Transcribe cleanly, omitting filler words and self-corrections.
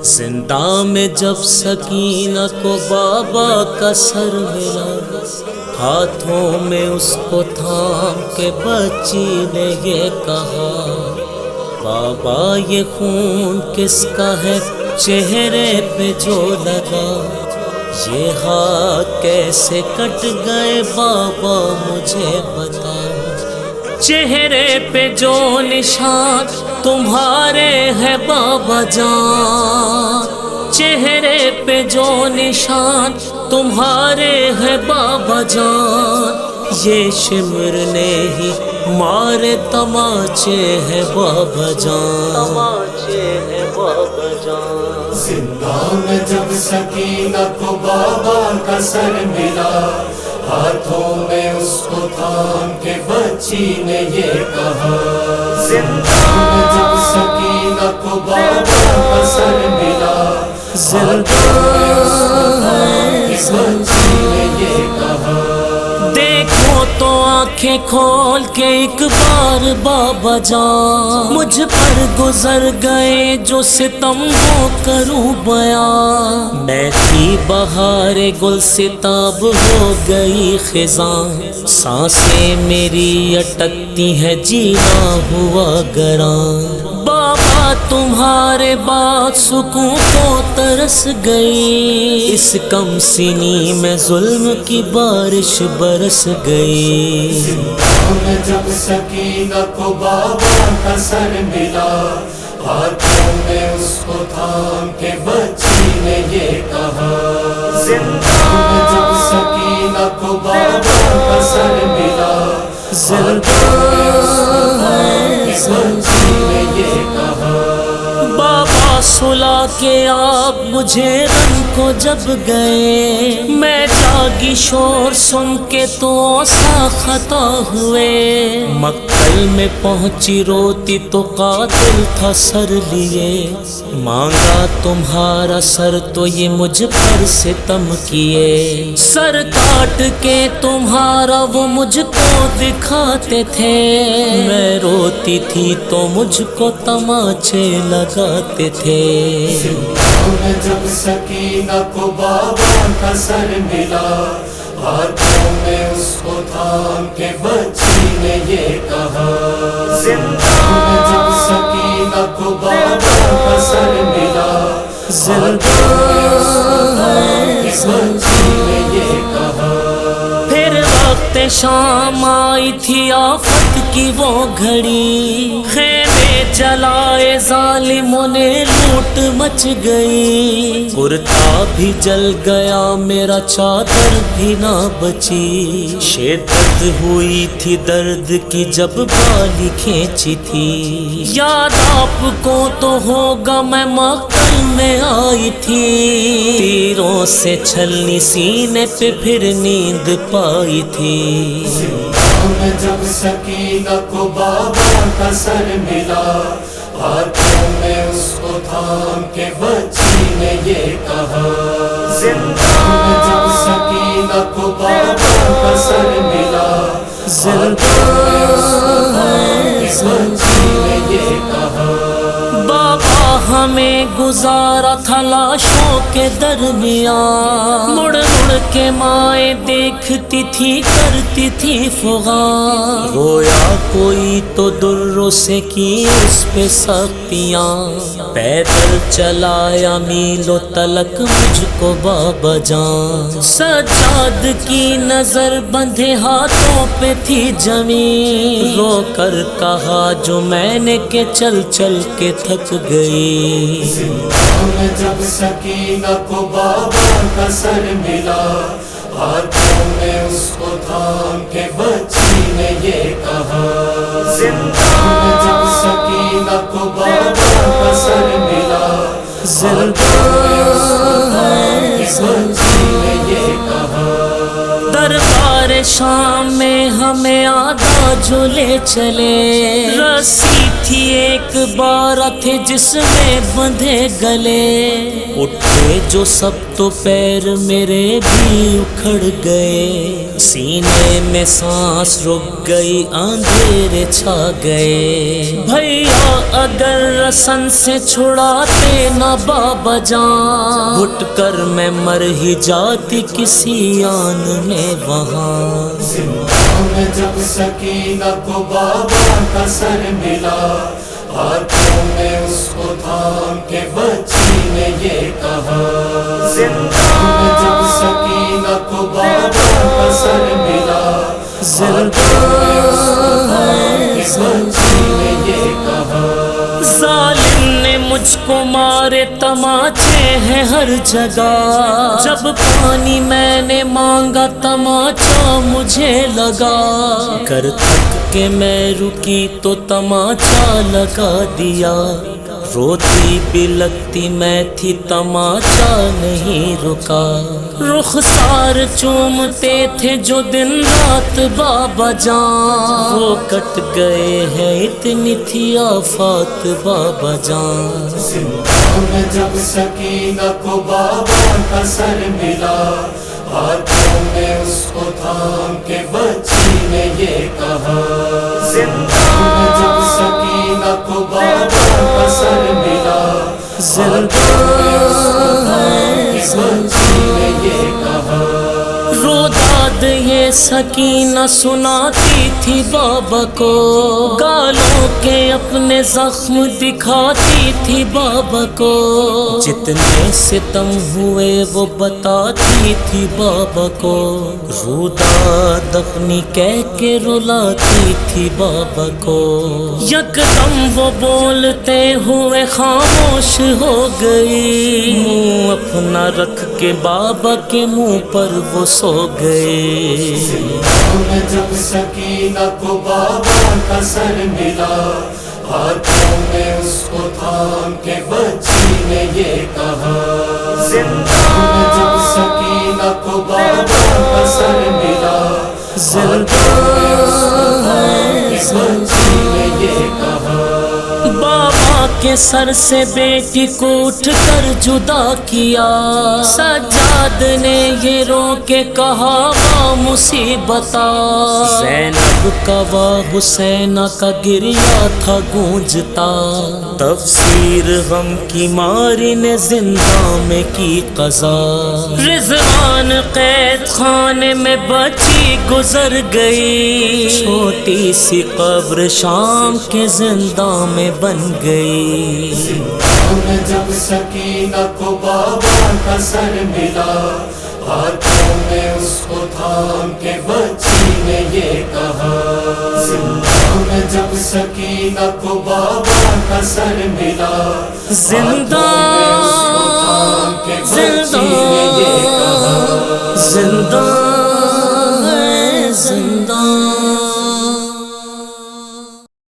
زندہ میں جب سکینہ کو بابا کا سر ملا، ہاتھوں میں اس کو تھام کے بچی نے یہ کہا، بابا یہ خون کس کا ہے چہرے پہ جو لگا، یہ ہاتھ کیسے کٹ گئے بابا مجھے بتا، چہرے پہ جو نشان تمہارے ہے بابا جان، چہرے پہ جو نشان تمہارے ہے بابا جان، یہ شمر نے ہی مارے تماچے ہے بابا جان، تماچے ہے بابا جان۔ زندہ میں جب سکینہ کو بابا کا سر ملا، ہاتھوں میں اس کو تھام کے بچی نے یہ کہا، زندہ میں جب سکینہ کو بابا کا سر ملا، ہاتھوں میں اس کو تھام کے بچی نے یہ کہا، دیکھو تو آنکھیں کھول کے ایک بار بابا جان، مجھ پر گزر گئے جو ستم وہ کروں بیان، میں تھی بہار گلستاب ہو گئی خزاں، سانسیں میری اٹکتی ہیں جینا ہوا گراں، بابا تمہارے بعد سکون کو ترس گئی، اس کم سینی میں ظلم کی بارش برس گئی، زندہ میں جب سکینہ کو بابا کا سر ملا، ہاتھوں میں اس کو تھام کے بچی نے یہ کہا، زندہ میں جب سکینہ کو بابا کا سر ملا، ہاتھوں میں اس کو تھام کے بچی نے یہ کہا، بابا سلا کے آپ مجھے رنگ کو جب گئے، میں جاگی شور سن کے تو سا خطا ہوئے، مقتل میں پہنچی روتی تو قاتل تھا سر لیے، مانگا تمہارا سر تو یہ مجھ پر ستم کیے، سر کاٹ کے تمہارا وہ مجھ کو دکھاتے تھے، میں روتی تھی تو مجھ کو تماچے لگاتے تھے، زندہ میں جب سکینہ کو بابا کا سر ملا، ہاتھوں میں اس کو تھام کے بچی نے یہ کہا، زندہ میں جب سکینہ کو بابا کا سر ملا، ہاتھوں میں اس کو تھام کے بچی نے یہ کہا، پھر وقت شام آئی تھی آفت کی وہ گھڑی، خیمے جلائے ظالموں نے لوٹ مچ گئی، کرتا بھی جل گیا میرا چادر بھی نہ بچی، شدت ہوئی تھی درد کی جب بالی کھینچی تھی، یاد آپ کو تو ہوگا میں مقتل میں آئی تھی، تیروں سے چھلنی سینے پہ پھر نیند پائی تھی، زندہ میں جب سکینہ کو بابا کا سر ملا، ہاتھوں میں اس کو تھام کے بچی نے یہ کہا، زندہ میں جب سکینہ کو بابا کا سر ملا، ہاتھوں میں اس کو تھام کے بچی نے یہ کہا، بابا ہمیں گزارا تھا لاشوں کے درمیان، مڑ مڑ کے مائیں دیکھتی تھی کرتی تھی فغان، رویا کوئی تو دروں سے کی اس پہ سختیاں، پیدل چلایا میلوں تلک مجھ کو بابا جان، سجاد کی نظر بندھے ہاتھوں پہ تھی جمی، رو کر کہا جو میں نے کہ چل چل کے تھک گئی، زندہ میں جب سکینہ کو بابا کا سر ملا، ہاتھوں میں اس کو تھام کے بچی نے یہ کہا، زندہ میں جب سکینہ کو بابا کا سر ملا، ہاتھوں میں اس کو تھام کے بچی نے یہ کہا، دربار شام میں ہمیں آدھا جو لے چلے، رسی تھی ایک بار تھے جس میں بندھے گلے، اٹھے جو سب تو پیر میرے بھی اکھڑ گئے، سینے میں سانس رک گئی اندھیرے چھا گئے، بھیا اگر رسن سے چھڑاتے نہ بابا جان، گھٹ کر میں مر ہی جاتی کسی آن میں وہاں۔ زندان میں جب سکینہ کو بابا کا سر ملا، ہاتھوں میں اس کو تھام کے بچی نے یہ کہا، زندان میں جب سکینہ کو بابا کا سر ملا، ہاتھوں میں اس کو تھام کے بچی نے یہ کہا، ظالم نے مجھ کو مارے تماچے ہیں ہر جگہ، جب پانی میں نے مانگا تماچا مجھے لگا، کر تک کہ میں رکی تو تماچا لگا دیا، روتی بھی لگتی میں تھی تماچا نہیں رکا، رخسار چومتے تھے جو دن رات بابا جان، وہ کٹ گئے ہیں اتنی تھی آفات بابا جان۔ زندان میں جب سکینہ کو بابا کا سر ملا، ہاتھوں میں اس کو تھام کے بچی نے یہ کہا، زندان میں جب سکینہ کو بابا کا سر ملا، ہاتھوں میں اس کو تھام کے بچی نے یہ کہا، رو داد یہ سکینہ سناتی تھی بابا کو، گالوں کے اپنے زخم دکھاتی تھی بابا کو، جتنے ستم ہوئے وہ بتاتی تھی بابا کو، رو داد اپنی کہہ کے رلاتی تھی بابا کو، یکدم وہ بولتے ہوئے خاموش ہو گئی، منہ اپنا رکھ کے بابا کے منہ پر وہ سو گئے۔ زندان میں جب سکینہ کو بابا کا سر ملا، ہاتھوں میں اس کو تھام کے بچی نے یہ کہا، زندان میں جب سکینہ کو بابا کا سر ملا، ہاتھوں میں اس کو تھام کے بچی نے یہ کہا، بابا کے سر سے بیٹی کو اٹھ کر جدا کیا، سجاد نے یہ رو کے کہا واہ مصیبتا، زینب کا واہ حسینہ کا گریا تھا گونجتا، تفسیر غم کی ماری نے زندہ میں کی قضا، رضوان قید خانے میں بچی گزر گئی، چھوٹی سی قبر شام کے زندہ میں بن گئی۔ زندان میں جب سکینہ کو بابا کا سر ملا، ہاتھوں میں اس کو تھام کے بچی نے یہ کہا، زندان میں جب سکینہ کو بابا کا سر ملا، زندہ